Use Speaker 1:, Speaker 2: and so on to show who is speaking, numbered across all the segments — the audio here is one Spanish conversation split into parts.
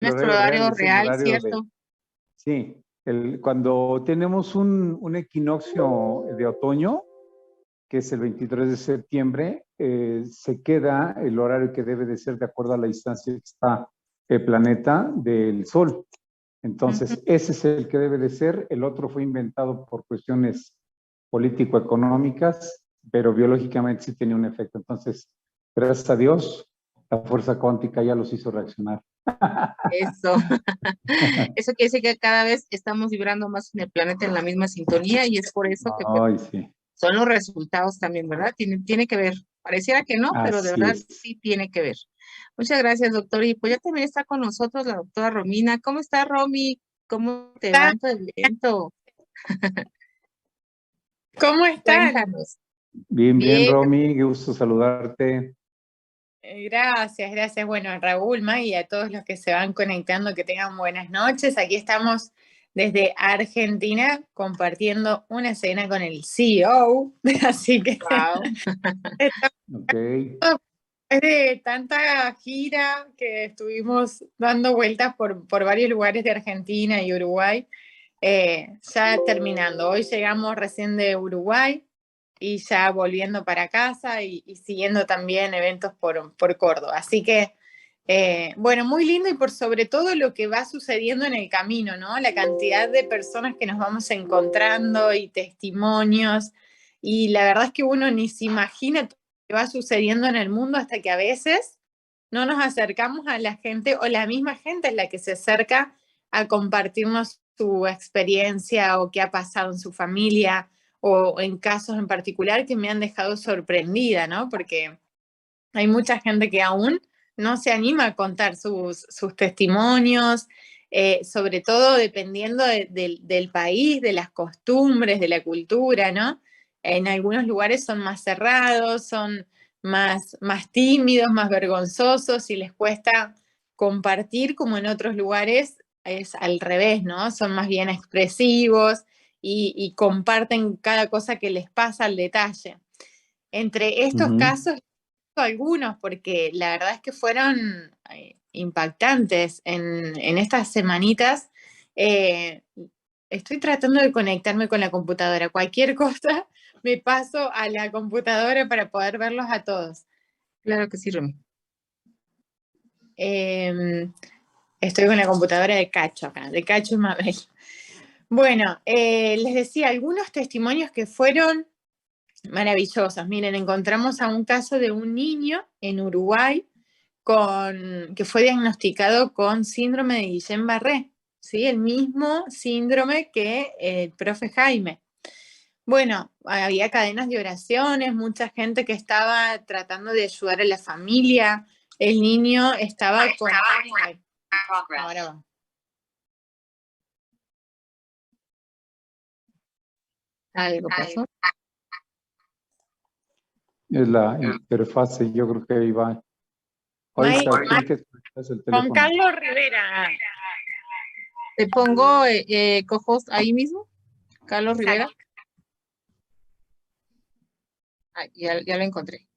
Speaker 1: Nuestro
Speaker 2: real
Speaker 1: horario
Speaker 2: es el
Speaker 1: real,
Speaker 2: horario
Speaker 1: ¿cierto?
Speaker 2: sí, cuando tenemos un equinoccio de otoño, que es el 23 de septiembre, se queda el horario que debe de ser de acuerdo a la distancia que está el planeta del Sol. Entonces, ese es el que debe de ser. El otro fue inventado por cuestiones político-económicas, pero biológicamente sí tenía un efecto. Entonces, gracias a Dios, la fuerza cuántica ya los hizo reaccionar.
Speaker 1: Eso. Eso quiere decir que cada vez estamos vibrando más en el planeta en la misma sintonía y es por eso que pues,
Speaker 2: Ay, sí.
Speaker 1: son los resultados también, ¿verdad? Tiene que ver. Pareciera que no, pero de
Speaker 2: Así
Speaker 1: verdad
Speaker 2: es.
Speaker 1: sí tiene que ver. Muchas gracias, doctor. Y pues ya también está con nosotros la doctora Romina. ¿Cómo está, Romy? ¿Cómo te va en todo el evento?
Speaker 3: ¿Cómo están?
Speaker 1: Cuéntanos.
Speaker 2: Bien, bien,
Speaker 1: Bien.
Speaker 2: Romy, qué gusto saludarte.
Speaker 3: Gracias, gracias. Bueno, Raúl, May y a todos los que se van conectando, que tengan buenas noches. Aquí estamos desde Argentina compartiendo una cena con el CEO, así que
Speaker 1: Wow.
Speaker 2: Ok.
Speaker 3: después de tanta gira que estuvimos dando vueltas por varios lugares de Argentina y Uruguay, ya terminando. Hoy llegamos recién de Uruguay y ya volviendo para casa y siguiendo también eventos por Córdoba. Así que, bueno, muy lindo y por sobre todo lo que va sucediendo en el camino, ¿no? La cantidad de personas que nos vamos encontrando y testimonios. Y la verdad es que uno ni se imagina todo lo que va sucediendo en el mundo hasta que a veces no nos acercamos a la gente o la misma gente es la que se acerca a compartirnos su experiencia o qué ha pasado en su familia o en casos en particular que me han dejado sorprendida, ¿no? Porque hay mucha gente que aún no se anima a contar sus testimonios, sobre todo dependiendo del país, de las costumbres, de la cultura, ¿no? En algunos lugares son más cerrados, son más tímidos, más vergonzosos y les cuesta compartir, como en otros lugares es al revés, ¿no? Son más bien expresivos y comparten cada cosa que les pasa al detalle. Entre estos casos algunos, porque la verdad es que fueron impactantes en estas semanitas. Estoy tratando de conectarme con la computadora. Cualquier cosa me paso a la computadora para poder verlos a todos.
Speaker 1: Claro que sí, Romy.
Speaker 3: Estoy con la computadora de Cacho acá, de Cacho y Mabel. Bueno, les decía, algunos testimonios que fueron maravillosos. Miren, encontramos a un caso de un niño en Uruguay que fue diagnosticado con síndrome de Guillain-Barré, ¿sí? El mismo síndrome que el profe Jaime. Bueno, había cadenas de oraciones, mucha gente que estaba tratando de ayudar a la familia. El niño estaba con... Ahora va.
Speaker 1: ¿Algo pasó?
Speaker 2: Es la interfase, yo creo que ahí va. Ahorita tiene que desconectarse el
Speaker 3: Juan
Speaker 2: teléfono.
Speaker 3: Carlos Rivera.
Speaker 1: Te pongo cojos ahí mismo, Carlos Rivera. Ah, ya lo encontré.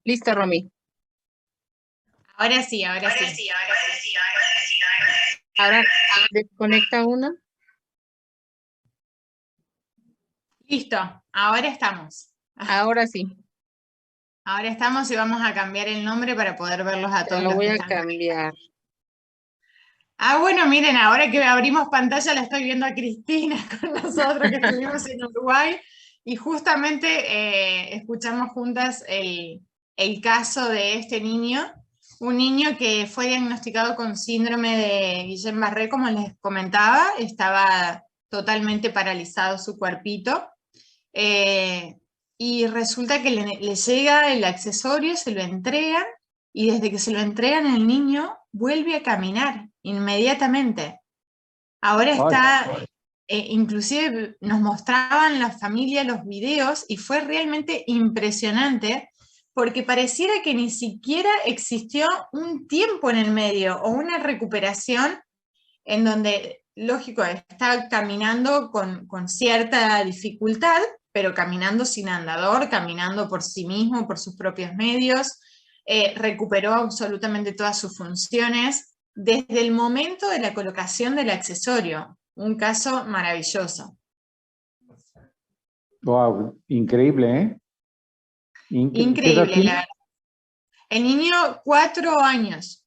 Speaker 1: Listo, Romy.
Speaker 3: Ahora sí.
Speaker 1: Ahora desconecta uno.
Speaker 3: Listo, ahora estamos.
Speaker 1: Ahora sí.
Speaker 3: Ahora estamos y vamos a cambiar el nombre para poder verlos a todos.
Speaker 1: Te lo
Speaker 3: los
Speaker 1: voy
Speaker 3: que
Speaker 1: a
Speaker 3: están.
Speaker 1: cambiar.
Speaker 3: Bueno, miren, ahora que abrimos pantalla la estoy viendo a Cristina con nosotros que estuvimos en Uruguay y justamente escuchamos juntas el caso de este niño, un niño que fue diagnosticado con síndrome de Guillain-Barré, como les comentaba, estaba totalmente paralizado su cuerpito. Y resulta que le llega el accesorio, se lo entregan y desde que se lo entregan el niño vuelve a caminar inmediatamente. Ahora está, inclusive nos mostraban la familia los videos y fue realmente impresionante porque pareciera que ni siquiera existió un tiempo en el medio o una recuperación en donde, lógico, está caminando con cierta dificultad, pero caminando sin andador, caminando por sí mismo, por sus propios medios. recuperó absolutamente todas sus funciones desde el momento de la colocación del accesorio. Un caso maravilloso.
Speaker 2: Wow, increíble, ¿eh? ¿Qué edad
Speaker 3: Increíble, la
Speaker 2: tiene?
Speaker 3: verdad. El niño 4 años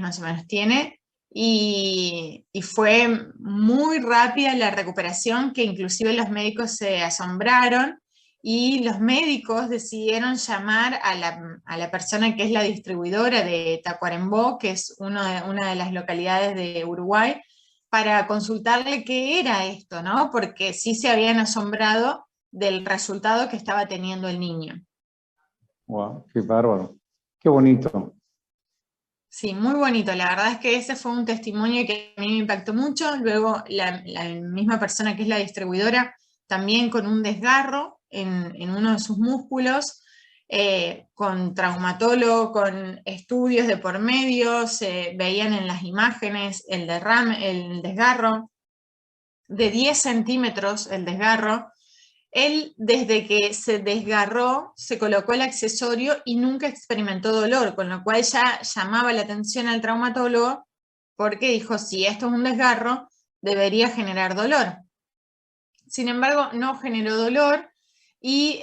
Speaker 3: más o menos tiene, y fue muy rápida la recuperación, que inclusive los médicos se asombraron, y los médicos decidieron llamar a la persona que es la distribuidora de Tacuarembó, que es una de las localidades de Uruguay, para consultarle qué era esto, ¿no? Porque sí se habían asombrado del resultado que estaba teniendo el niño.
Speaker 2: Wow, qué bárbaro. Qué bonito.
Speaker 3: Sí, muy bonito. La verdad es que ese fue un testimonio que a mí me impactó mucho. Luego la misma persona que es la distribuidora, también con un desgarro en uno de sus músculos, con traumatólogo, con estudios de por medio, se veían en las imágenes el desgarro, de 10 centímetros el desgarro. Él, desde que se desgarró, se colocó el accesorio y nunca experimentó dolor, con lo cual ya llamaba la atención al traumatólogo, porque dijo, si esto es un desgarro, debería generar dolor. Sin embargo, no generó dolor, y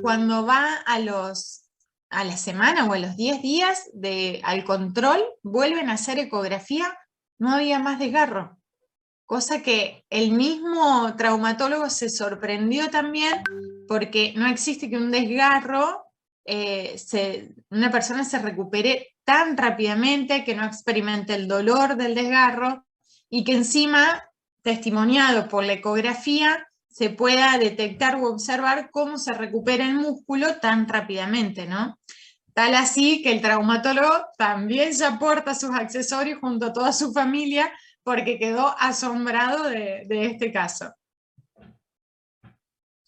Speaker 3: cuando va a la semana o a los 10 días al control, vuelven a hacer ecografía, no había más desgarro. Cosa que el mismo traumatólogo se sorprendió también, porque no existe que un desgarro, una persona se recupere tan rápidamente, que no experimente el dolor del desgarro, y que encima, testimoniado por la ecografía, se pueda detectar u observar cómo se recupera el músculo tan rápidamente, ¿no? Tal así que el traumatólogo también se aporta sus accesorios junto a toda su familia, porque quedó asombrado de este caso.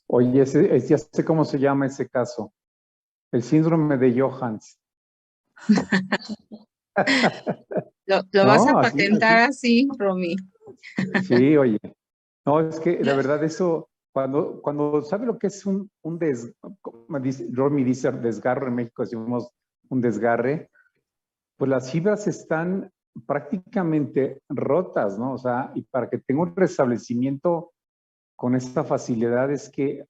Speaker 2: Oye, ya sé cómo se llama ese caso. El síndrome de Johans.
Speaker 1: Lo vas a
Speaker 2: ¿No?
Speaker 1: patentar así, Romy.
Speaker 2: Sí, oye. No, es que la verdad eso, cuando sabe lo que es Romy dice desgarro, en México decimos un desgarre, pues las fibras están prácticamente rotas, ¿no? O sea, y para que tenga un restablecimiento con esta facilidad es que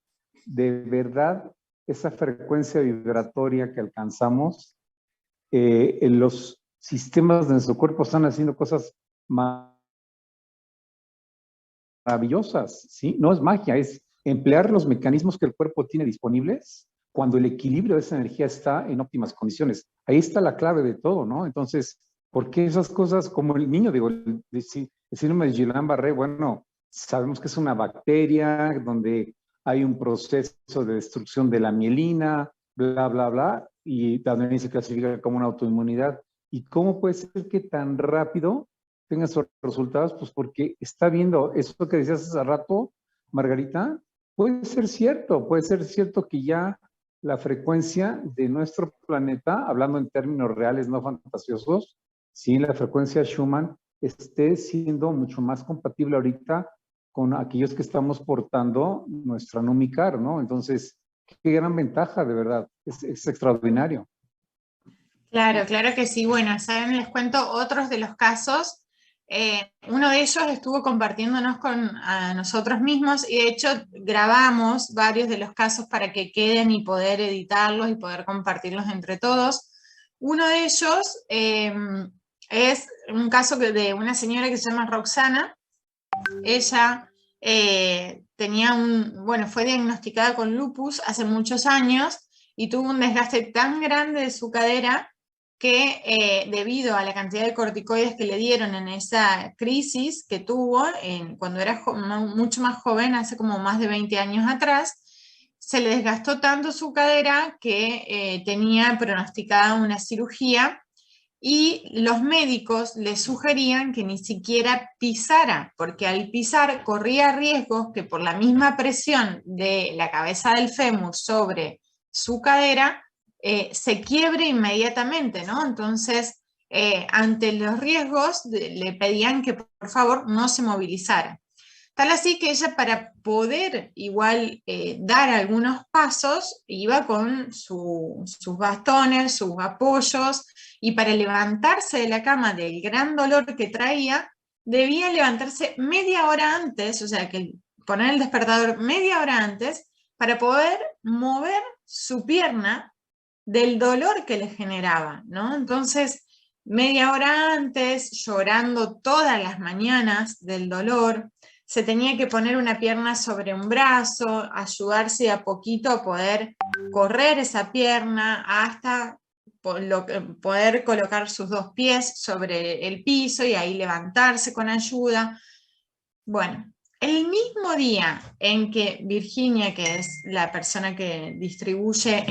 Speaker 2: de verdad esa frecuencia vibratoria que alcanzamos, en los sistemas de nuestro cuerpo están haciendo cosas maravillosas, ¿sí? No es magia, es emplear los mecanismos que el cuerpo tiene disponibles cuando el equilibrio de esa energía está en óptimas condiciones. Ahí está la clave de todo, ¿no? Entonces, ¿por qué esas cosas como el niño, digo, el síndrome de Guillain-Barré, bueno, sabemos que es una bacteria donde hay un proceso de destrucción de la mielina, bla, bla, bla, y también se clasifica como una autoinmunidad. ¿Y cómo puede ser que tan rápido tenga esos resultados? Pues porque está viendo eso que decías hace rato, Margarita, puede ser cierto que ya la frecuencia de nuestro planeta, hablando en términos reales, no fantasiosos, sí, la frecuencia Schumann esté siendo mucho más compatible ahorita con aquellos que estamos portando nuestra Numicar, ¿no? Entonces, qué gran ventaja, de verdad, es extraordinario.
Speaker 3: Claro, claro que sí. Bueno, saben, les cuento otros de los casos. Uno de ellos estuvo compartiéndonos a nosotros mismos, y de hecho grabamos varios de los casos para que queden y poder editarlos y poder compartirlos entre todos. Uno de ellos es un caso de una señora que se llama Roxana. Ella fue diagnosticada con lupus hace muchos años, y tuvo un desgaste tan grande de su cadera que debido a la cantidad de corticoides que le dieron en esa crisis que tuvo cuando era mucho más joven, hace como más de 20 años atrás, se le desgastó tanto su cadera que tenía pronosticada una cirugía, y los médicos le sugerían que ni siquiera pisara, porque al pisar corría riesgos que por la misma presión de la cabeza del fémur sobre su cadera, se quiebre inmediatamente, ¿no? Entonces, ante los riesgos, le pedían que por favor no se movilizara. Tal así que ella, para poder igual dar algunos pasos, iba con sus bastones, sus apoyos, y para levantarse de la cama del gran dolor que traía, debía levantarse media hora antes, o sea, que poner el despertador media hora antes, para poder mover su pierna del dolor que le generaba, ¿no? Entonces, media hora antes, llorando todas las mañanas del dolor, se tenía que poner una pierna sobre un brazo, ayudarse a poquito a poder correr esa pierna hasta poder colocar sus dos pies sobre el piso y ahí levantarse con ayuda. Bueno, el mismo día en que Virginia, que es la persona que distribuye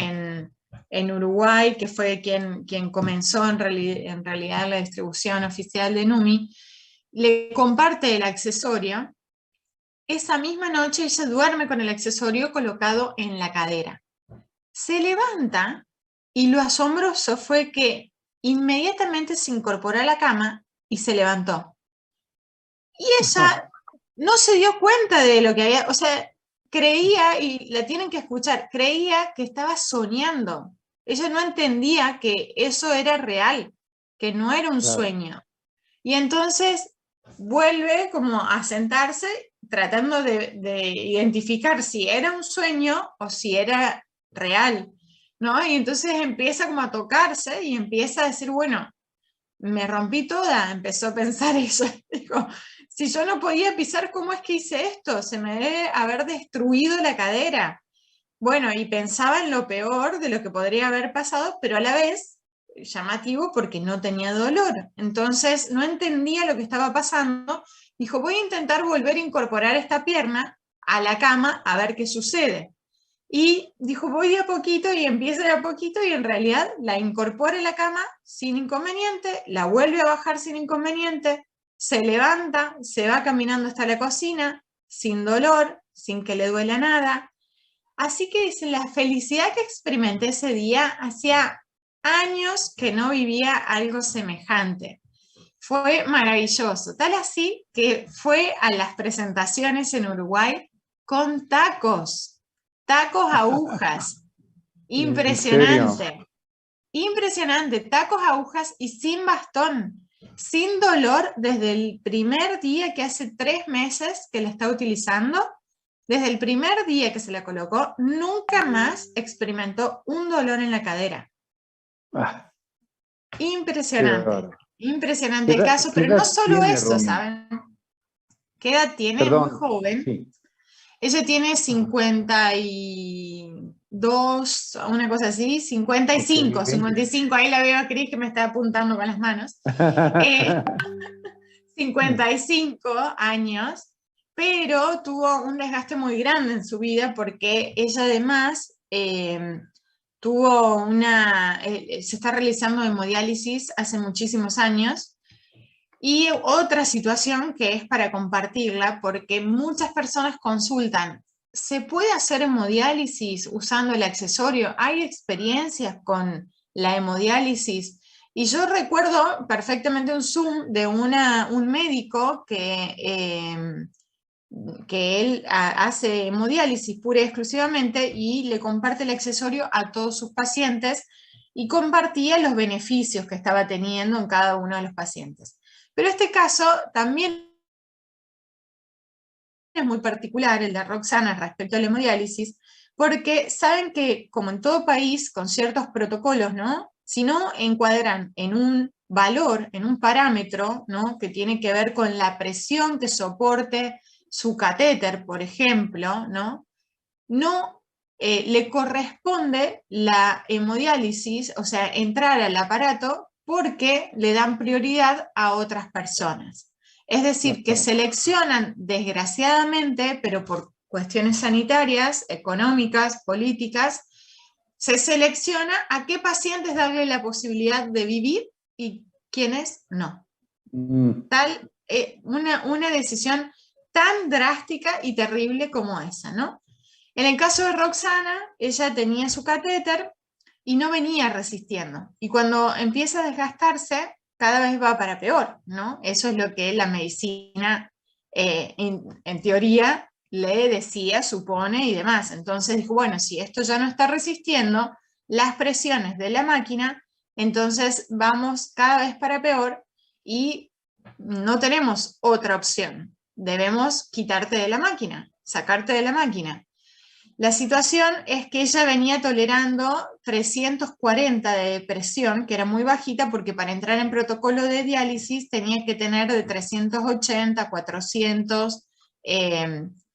Speaker 3: en Uruguay, que fue quien comenzó en realidad la distribución oficial de Numi, le comparte el accesorio. Esa misma noche ella duerme con el accesorio colocado en la cadera. Se levanta y lo asombroso fue que inmediatamente se incorporó a la cama y se levantó. Y ella no se dio cuenta de lo que había, o sea, creía, y la tienen que escuchar, creía que estaba soñando. Ella no entendía que eso era real, que no era un sueño. Y entonces vuelve como a sentarse tratando de identificar si era un sueño o si era real, ¿no? Y entonces empieza como a tocarse y empieza a decir, bueno, me rompí toda, empezó a pensar eso. Digo, si yo no podía pisar, ¿cómo es que hice esto? Se me debe haber destruido la cadera. Bueno, y pensaba en lo peor de lo que podría haber pasado, pero a la vez llamativo porque no tenía dolor. Entonces no entendía lo que estaba pasando. Dijo, voy a intentar volver a incorporar esta pierna a la cama a ver qué sucede. Y dijo, voy de a poquito, y empieza de a poquito, y en realidad la incorpora en la cama sin inconveniente, la vuelve a bajar sin inconveniente, se levanta, se va caminando hasta la cocina, sin dolor, sin que le duela nada. Así que dice, la felicidad que experimenté ese día, hacía años que no vivía algo semejante. Fue maravilloso, tal así que fue a las presentaciones en Uruguay con tacos agujas. Impresionante. Impresionante, tacos agujas y sin bastón, sin dolor desde el primer día, que hace 3 meses que la está utilizando. Desde el primer día que se la colocó, nunca más experimentó un dolor en la cadera. Impresionante, impresionante el caso, pero no solo eso, Romy? ¿Saben? ¿Qué edad tiene? Perdón, muy joven. Sí. Ella tiene 52, una cosa así, 55, okay, 55, ahí la veo a Cris que me está apuntando con las manos. 55 años, pero tuvo un desgaste muy grande en su vida porque ella además tuvo se está realizando hemodiálisis hace muchísimos años. Y otra situación que es para compartirla, porque muchas personas consultan, ¿se puede hacer hemodiálisis usando el accesorio? ¿Hay experiencias con la hemodiálisis? Y yo recuerdo perfectamente un Zoom de un médico que él hace hemodiálisis pura y exclusivamente y le comparte el accesorio a todos sus pacientes y compartía los beneficios que estaba teniendo en cada uno de los pacientes. Pero este caso también es muy particular, el de Roxana, respecto a la hemodiálisis, porque saben que, como en todo país, con ciertos protocolos, ¿no? Si no encuadran en un valor, en un parámetro, ¿no? Que tiene que ver con la presión que soporte su catéter, por ejemplo, ¿no? No le corresponde la hemodiálisis, o sea, entrar al aparato, porque le dan prioridad a otras personas. Es decir, que seleccionan, desgraciadamente, pero por cuestiones sanitarias, económicas, políticas, se selecciona a qué pacientes darle la posibilidad de vivir y quiénes no. Tal, una decisión tan drástica y terrible como esa, ¿no? En el caso de Roxana, ella tenía su catéter y no venía resistiendo. Y cuando empieza a desgastarse, cada vez va para peor, ¿no? Eso es lo que la medicina en teoría le decía, supone y demás. Entonces dijo, bueno, si esto ya no está resistiendo las presiones de la máquina, entonces vamos cada vez para peor y no tenemos otra opción. Debemos quitarte de la máquina, sacarte de la máquina. La situación es que ella venía tolerando 340 de presión, que era muy bajita, porque para entrar en protocolo de diálisis tenía que tener de 380, 400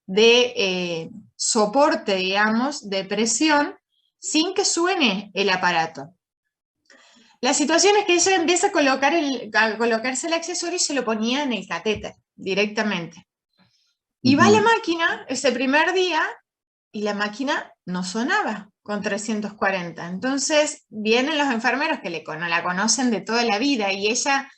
Speaker 3: de soporte, digamos, de presión, sin que suene el aparato. La situación es que ella empieza a colocarse el accesorio y se lo ponía en el catéter directamente. Y va a la máquina ese primer día y la máquina no sonaba con 340. Entonces vienen los enfermeros que la conocen de toda la vida y ella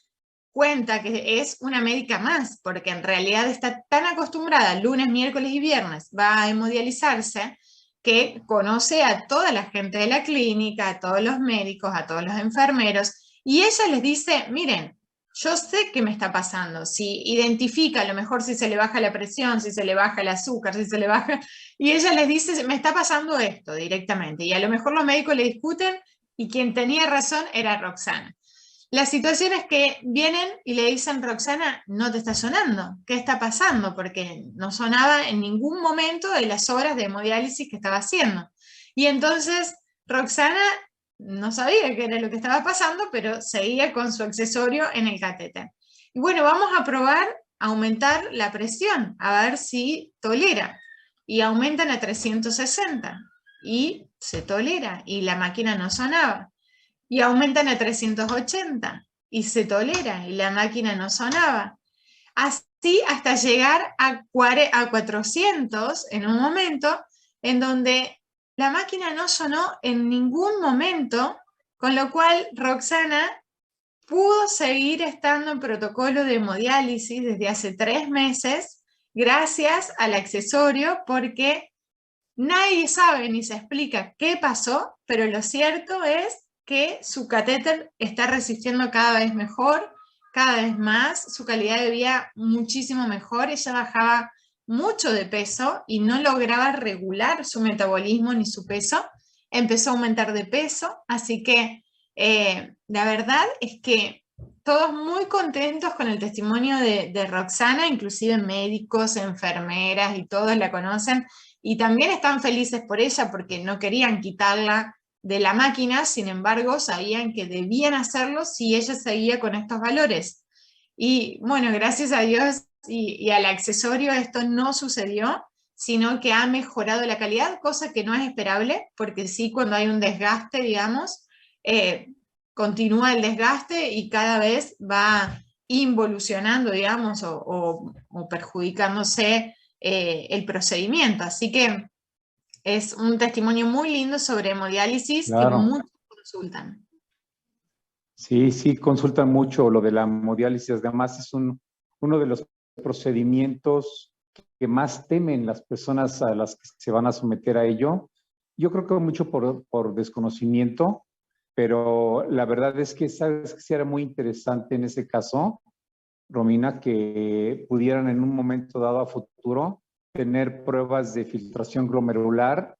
Speaker 3: cuenta que es una médica más, porque en realidad está tan acostumbrada lunes, miércoles y viernes, va a hemodializarse, que conoce a toda la gente de la clínica, a todos los médicos, a todos los enfermeros, y ella les dice, miren, yo sé qué me está pasando, si identifica a lo mejor si se le baja la presión, si se le baja el azúcar, si se le baja, y ella les dice, me está pasando esto directamente, y a lo mejor los médicos le discuten, y quien tenía razón era Roxana. La situación es que vienen y le dicen, Roxana, no te está sonando, ¿qué está pasando? Porque no sonaba en ningún momento de las horas de hemodiálisis que estaba haciendo. Y entonces Roxana no sabía qué era lo que estaba pasando, pero seguía con su accesorio en el catéter. Y bueno, vamos a probar a aumentar la presión, a ver si tolera. Y aumentan a 360 y se tolera y la máquina no sonaba. Y aumentan a 380 y se tolera y la máquina no sonaba. Así hasta llegar a 400 en un momento en donde la máquina no sonó en ningún momento, con lo cual Roxana pudo seguir estando en protocolo de hemodiálisis desde hace 3 meses gracias al accesorio, porque nadie sabe ni se explica qué pasó, pero lo cierto es que su catéter está resistiendo cada vez mejor, cada vez más, su calidad de vida muchísimo mejor, ella bajaba mucho de peso y no lograba regular su metabolismo ni su peso, empezó a aumentar de peso, así que la verdad es que todos muy contentos con el testimonio de Roxana, inclusive médicos, enfermeras y todos la conocen, y también están felices por ella porque no querían quitarla de la máquina, sin embargo sabían que debían hacerlo si ella seguía con estos valores. Y bueno, gracias a Dios y al accesorio esto no sucedió, sino que ha mejorado la calidad, cosa que no es esperable, porque sí, cuando hay un desgaste, digamos, continúa el desgaste y cada vez va involucionando, digamos, o perjudicándose el procedimiento. Así que es un testimonio muy lindo sobre hemodiálisis que
Speaker 2: Claro.
Speaker 3: muchos consultan.
Speaker 2: Sí, sí, consultan mucho lo de la hemodiálisis. Además, es uno de los procedimientos que más temen las personas a las que se van a someter a ello. Yo creo que mucho por desconocimiento, pero la verdad es que, sabes que sí era muy interesante en ese caso, Romina, que pudieran en un momento dado a futuro tener pruebas de filtración glomerular,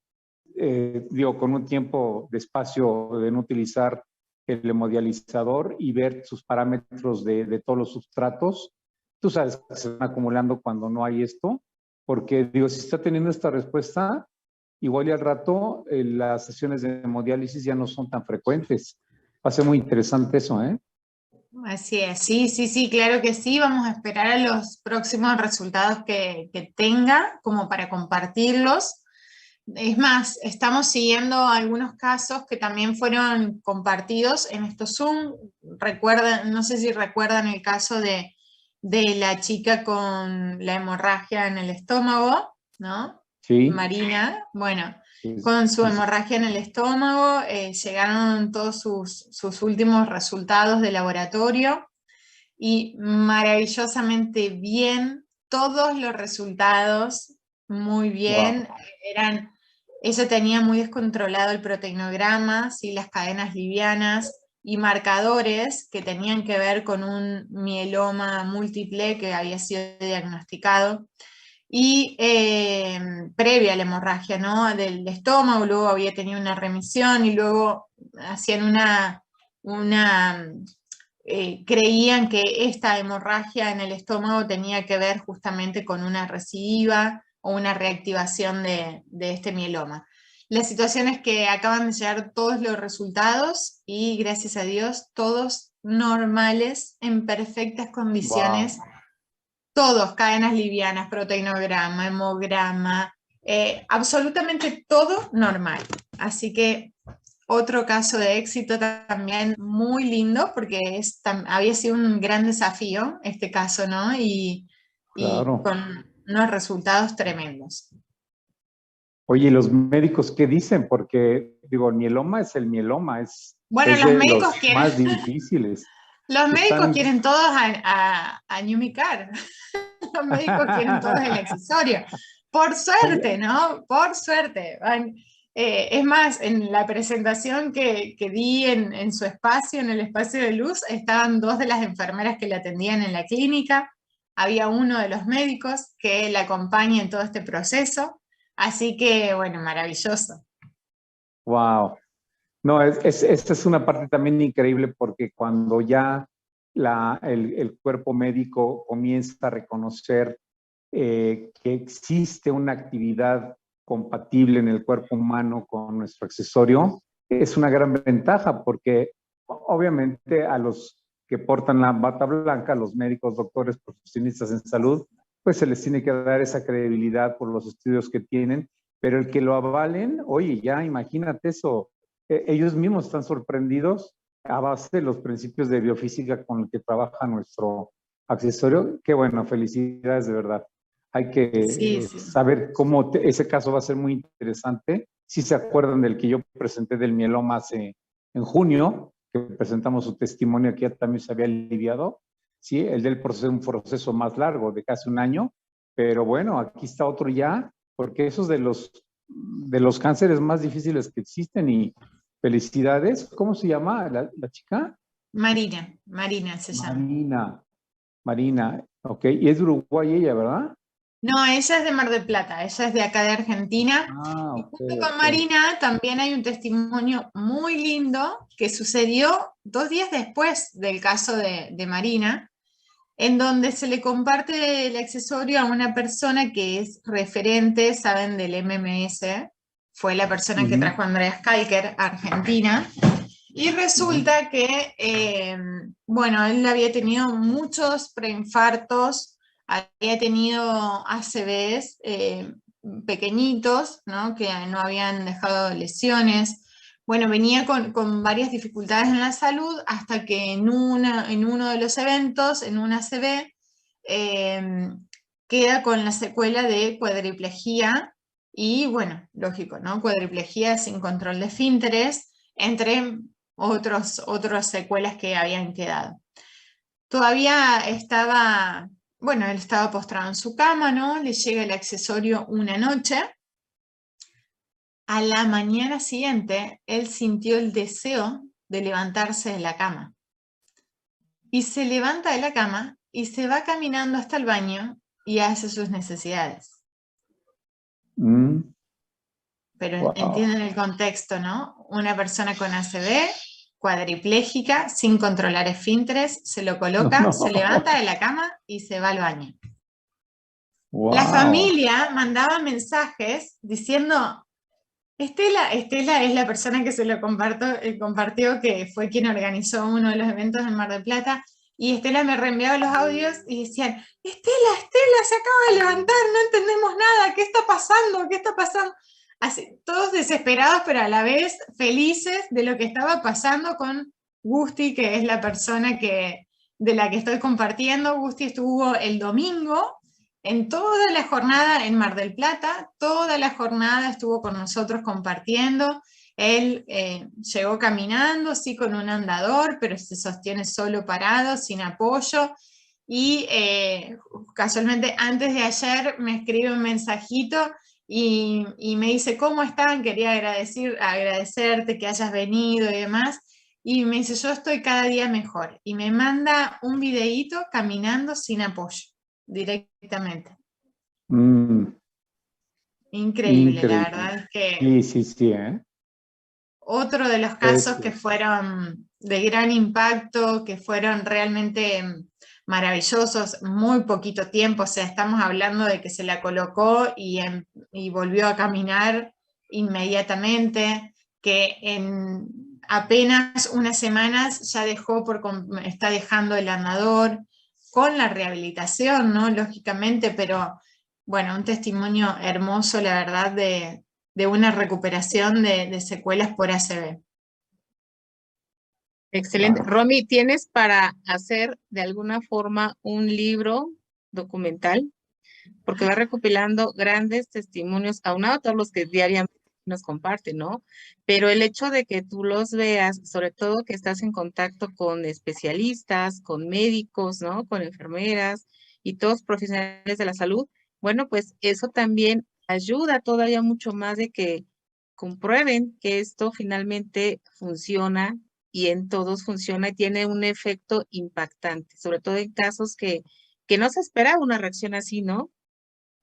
Speaker 2: con un tiempo de espacio de no utilizar el hemodializador y ver sus parámetros de todos los substratos. Tú sabes que se van acumulando cuando no hay esto, porque si está teniendo esta respuesta, igual y al rato las sesiones de hemodiálisis ya no son tan frecuentes. Va a ser muy interesante eso, ¿eh?
Speaker 3: Así es, sí, claro que sí. Vamos a esperar a los próximos resultados que tenga como para compartirlos. Es más, estamos siguiendo algunos casos que también fueron compartidos en estos Zoom. Recuerdan, no sé si recuerdan el caso de la chica con la hemorragia en el estómago, ¿no?
Speaker 2: Sí.
Speaker 3: Marina, bueno, con su hemorragia en el estómago, llegaron todos sus últimos resultados de laboratorio y maravillosamente bien, todos los resultados muy bien, ella tenía muy descontrolado el proteinograma, ¿sí? Las cadenas livianas, y marcadores que tenían que ver con un mieloma múltiple que había sido diagnosticado. Y previa a la hemorragia, ¿no?, del estómago, luego había tenido una remisión y luego hacían creían que esta hemorragia en el estómago tenía que ver justamente con una recidiva o una reactivación de este mieloma. La situación es que acaban de llegar todos los resultados y gracias a Dios todos normales, en perfectas condiciones.
Speaker 2: Wow.
Speaker 3: Todos, cadenas livianas, proteinograma, hemograma, absolutamente todo normal. Así que otro caso de éxito también muy lindo, porque había sido un gran desafío este caso, ¿no? Y
Speaker 2: Claro.
Speaker 3: con unos resultados tremendos.
Speaker 2: Oye, ¿y los médicos qué dicen? Porque, digo, el mieloma es el mieloma,
Speaker 3: Bueno,
Speaker 2: es
Speaker 3: los
Speaker 2: de
Speaker 3: médicos
Speaker 2: los
Speaker 3: quieren,
Speaker 2: más difíciles.
Speaker 3: los médicos
Speaker 2: Están...
Speaker 3: quieren todos a Newmicar. Los médicos quieren todos el accesorio. Por suerte, ¿no? Por suerte. Es más, en la presentación que di en su espacio, en el espacio de luz, estaban 2 de las enfermeras que la atendían en la clínica, había uno de los médicos que la acompaña en todo este proceso, así que, bueno, maravilloso.
Speaker 2: Wow. No, esta es una parte también increíble porque cuando ya el cuerpo médico comienza a reconocer que existe una actividad compatible en el cuerpo humano con nuestro accesorio, es una gran ventaja porque obviamente a los que portan la bata blanca, los médicos, doctores, profesionistas en salud, pues se les tiene que dar esa credibilidad por los estudios que tienen, pero el que lo avalen, oye, ya imagínate eso, ellos mismos están sorprendidos a base de los principios de biofísica con los que trabaja nuestro accesorio. Qué bueno, felicidades de verdad. Hay que
Speaker 3: Sí.
Speaker 2: saber cómo ese caso va a ser muy interesante. Si se acuerdan del que yo presenté del mieloma en junio, que presentamos su testimonio que ya también se había aliviado, ¿sí? El del proceso, un proceso más largo, de casi un año, pero bueno, aquí está otro ya, porque esos de los cánceres más difíciles que existen. Y felicidades. ¿Cómo se llama la chica?
Speaker 3: Marina se llama.
Speaker 2: Marina, ok. Y es de Uruguay ella, ¿verdad?
Speaker 3: No, ella es de Mar del Plata, ella es de acá de Argentina.
Speaker 2: Ah,
Speaker 3: Y
Speaker 2: ok,
Speaker 3: junto con
Speaker 2: ok.
Speaker 3: Marina también hay un testimonio muy lindo que sucedió 2 días después del caso de Marina, en donde se le comparte el accesorio a una persona que es referente, saben, del MMS, fue la persona que trajo a Andreas Kalker a Argentina, y resulta que, bueno, él había tenido muchos preinfartos, había tenido ACVs pequeñitos, ¿no?, que no habían dejado lesiones. Bueno, venía con varias dificultades en la salud hasta que en uno de los eventos, en una ACV, queda con la secuela de cuadriplejía y, bueno, lógico, ¿no?, cuadriplejía sin control de esfínteres, entre otras secuelas que habían quedado. Todavía estaba, bueno, él estaba postrado en su cama, ¿no? Le llega el accesorio una noche. A la mañana siguiente, él sintió el deseo de levantarse de la cama. Y se levanta de la cama y se va caminando hasta el baño y hace sus necesidades. Pero
Speaker 2: Wow.
Speaker 3: entienden el contexto, ¿no? Una persona con ACV, cuadriplégica, sin controlar esfínteres, se lo coloca,
Speaker 2: No.
Speaker 3: se levanta de la cama y se va al baño.
Speaker 2: Wow.
Speaker 3: La familia mandaba mensajes diciendo, Estela es la persona que se lo compartió, que fue quien organizó uno de los eventos en Mar del Plata, y Estela me reenviaba los audios y decían, Estela, se acaba de levantar, no entendemos nada, ¿qué está pasando? ¿Qué está pasando? Así, todos desesperados, pero a la vez felices de lo que estaba pasando con Gusti, que es la persona de la que estoy compartiendo. Gusti estuvo el domingo en toda la jornada en Mar del Plata, toda la jornada estuvo con nosotros compartiendo. Él llegó caminando, sí, con un andador, pero se sostiene solo parado, sin apoyo. Y casualmente antes de ayer me escribe un mensajito y me dice, ¿cómo están? Quería agradecerte que hayas venido y demás. y me dice, yo estoy cada día mejor. Y me manda un videíto caminando sin apoyo, directamente. Increíble, la
Speaker 2: Increíble.
Speaker 3: verdad es que
Speaker 2: Sí, sí, sí, ¿eh?
Speaker 3: otro de los casos que fueron de gran impacto, que fueron realmente maravillosos, muy poquito tiempo, o sea, estamos hablando de que se la colocó y volvió a caminar inmediatamente, que en apenas unas semanas ya está dejando el andador, con la rehabilitación, ¿no? Lógicamente, pero bueno, un testimonio hermoso, la verdad, de una recuperación de secuelas por ACV.
Speaker 1: Excelente.
Speaker 2: Wow.
Speaker 1: Romy, ¿tienes para hacer de alguna forma un libro documental? Porque va recopilando grandes testimonios, aunado a todos los que diariamente nos comparten, ¿no? Pero el hecho de que tú los veas, sobre todo que estás en contacto con especialistas, con médicos, ¿no? Con enfermeras y todos profesionales de la salud, bueno, pues eso también ayuda todavía mucho más de que comprueben que esto finalmente funciona y en todos funciona y tiene un efecto impactante, sobre todo en casos que no se espera una reacción así, ¿no?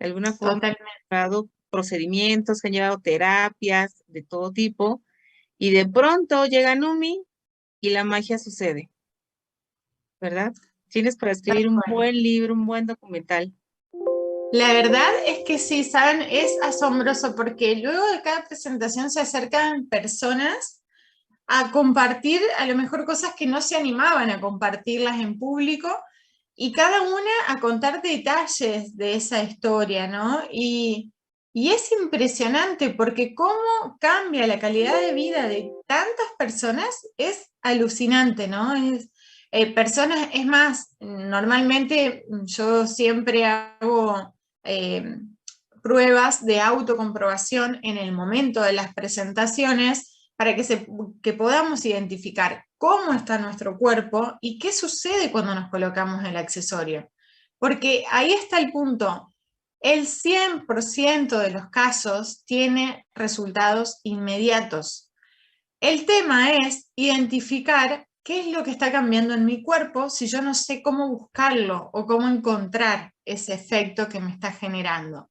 Speaker 1: De alguna forma
Speaker 3: Totalmente.
Speaker 1: han llevado procedimientos, que han llevado terapias de todo tipo, y de pronto llega Numi y la magia sucede, ¿verdad? Tienes para escribir un buen libro, un buen documental.
Speaker 3: La verdad es que sí, saben, es asombroso porque luego de cada presentación se acercan personas a compartir a lo mejor cosas que no se animaban a compartirlas en público y cada una a contar detalles de esa historia, ¿no? Y es impresionante porque cómo cambia la calidad de vida de tantas personas es alucinante, ¿no? Personas, es más, normalmente yo siempre hago pruebas de autocomprobación en el momento de las presentaciones para que podamos identificar cómo está nuestro cuerpo y qué sucede cuando nos colocamos el accesorio. Porque ahí está el punto. El 100% de los casos tiene resultados inmediatos. El tema es identificar qué es lo que está cambiando en mi cuerpo si yo no sé cómo buscarlo o cómo encontrar ese efecto que me está generando.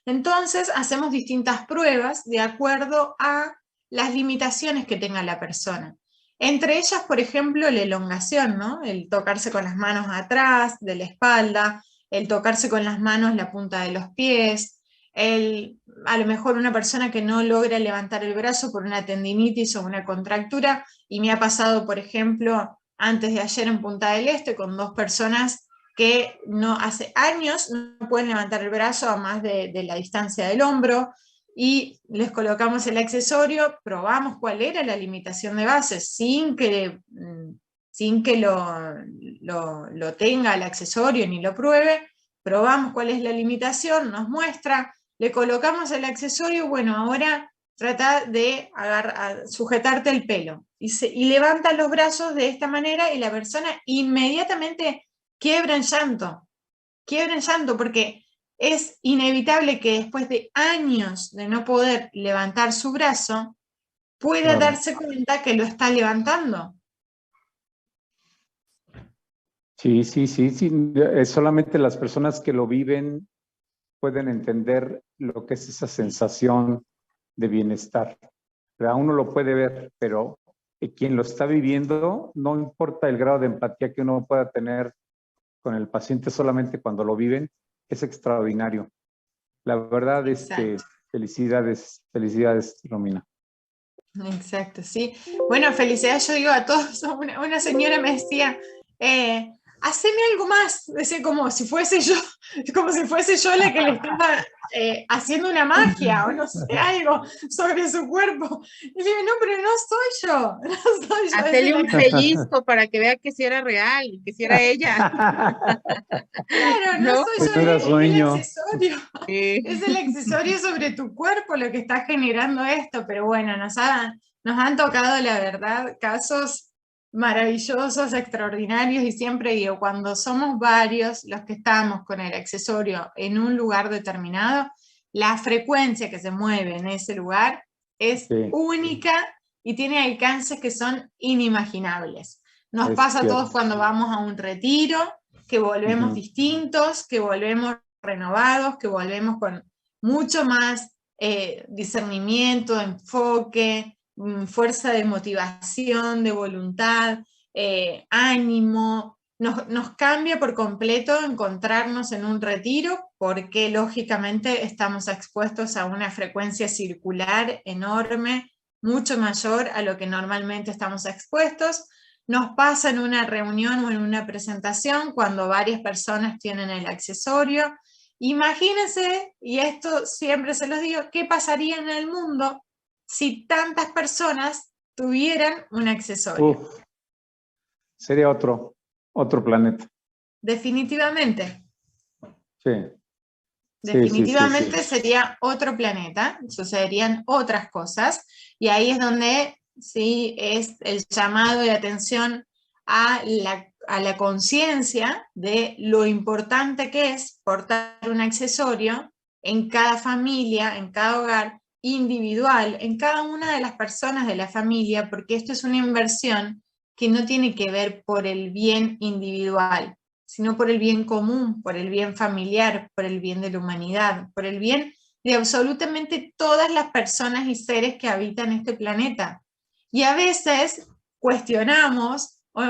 Speaker 3: Entonces hacemos distintas pruebas de acuerdo a las limitaciones que tenga la persona. Entre ellas, por ejemplo, la elongación, ¿no? El tocarse con las manos atrás, de la espalda, el tocarse con las manos la punta de los pies, a lo mejor una persona que no logra levantar el brazo por una tendinitis o una contractura, y me ha pasado, por ejemplo, antes de ayer en Punta del Este, con dos personas que no hace años no pueden levantar el brazo a más de la distancia del hombro, y les colocamos el accesorio, probamos cuál era la limitación de base sin que lo tenga el accesorio ni lo pruebe, probamos cuál es la limitación, nos muestra, le colocamos el accesorio, bueno, ahora trata de sujetarte el pelo, y levanta los brazos de esta manera y la persona inmediatamente quiebra en llanto porque es inevitable que después de años de no poder levantar su brazo, pueda
Speaker 2: Claro.
Speaker 3: darse cuenta que lo está levantando.
Speaker 2: Sí, sí, sí, sí. Es solamente las personas que lo viven pueden entender lo que es esa sensación de bienestar. ¿Verdad? Uno lo puede ver, pero quien lo está viviendo, no importa el grado de empatía que uno pueda tener con el paciente, solamente cuando lo viven, es extraordinario. La verdad, felicidades, felicidades, Romina.
Speaker 3: Exacto, sí. Bueno, felicidades, yo digo a todos. Una señora me decía, haceme algo más, decía como si fuese yo la que le estaba haciendo una magia o no sé, algo sobre su cuerpo. Y le digo, no, pero no soy yo, no soy yo.
Speaker 1: Hacerle un pellizco para que vea que si era real, que si era ella.
Speaker 3: Claro, no
Speaker 1: ¿No?
Speaker 3: soy yo,
Speaker 2: Era
Speaker 3: es el
Speaker 2: sueño.
Speaker 3: accesorio. Es el accesorio sobre tu cuerpo lo que está generando esto, pero bueno, nos han tocado, la verdad, casos maravillosos, extraordinarios, y siempre digo, cuando somos varios los que estamos con el accesorio en un lugar determinado, la frecuencia que se mueve en ese lugar es única y tiene alcances que son inimaginables. Nos
Speaker 2: Es
Speaker 3: pasa a
Speaker 2: cierto.
Speaker 3: todos cuando vamos a un retiro, que volvemos
Speaker 2: Ujú.
Speaker 3: distintos, que volvemos renovados, que volvemos con mucho más discernimiento, enfoque, fuerza de motivación, de voluntad, ánimo. Nos cambia por completo encontrarnos en un retiro porque lógicamente estamos expuestos a una frecuencia circular enorme, mucho mayor a lo que normalmente estamos expuestos. Nos pasa en una reunión o en una presentación cuando varias personas tienen el accesorio. Imagínense, y esto siempre se los digo, ¿qué pasaría en el mundo si tantas personas tuvieran un accesorio?
Speaker 2: Uf, sería otro planeta.
Speaker 3: Definitivamente.
Speaker 2: Sí.
Speaker 3: Definitivamente
Speaker 2: Sí.
Speaker 3: sería otro planeta, sucederían otras cosas, y ahí es donde sí es el llamado de atención a la conciencia de lo importante que es portar un accesorio en cada familia, en cada hogar individual, en cada una de las personas de la familia, porque esto es una inversión que no tiene que ver por el bien individual, sino por el bien común, por el bien familiar, por el bien de la humanidad, por el bien de absolutamente todas las personas y seres que habitan este planeta. Y a veces cuestionamos o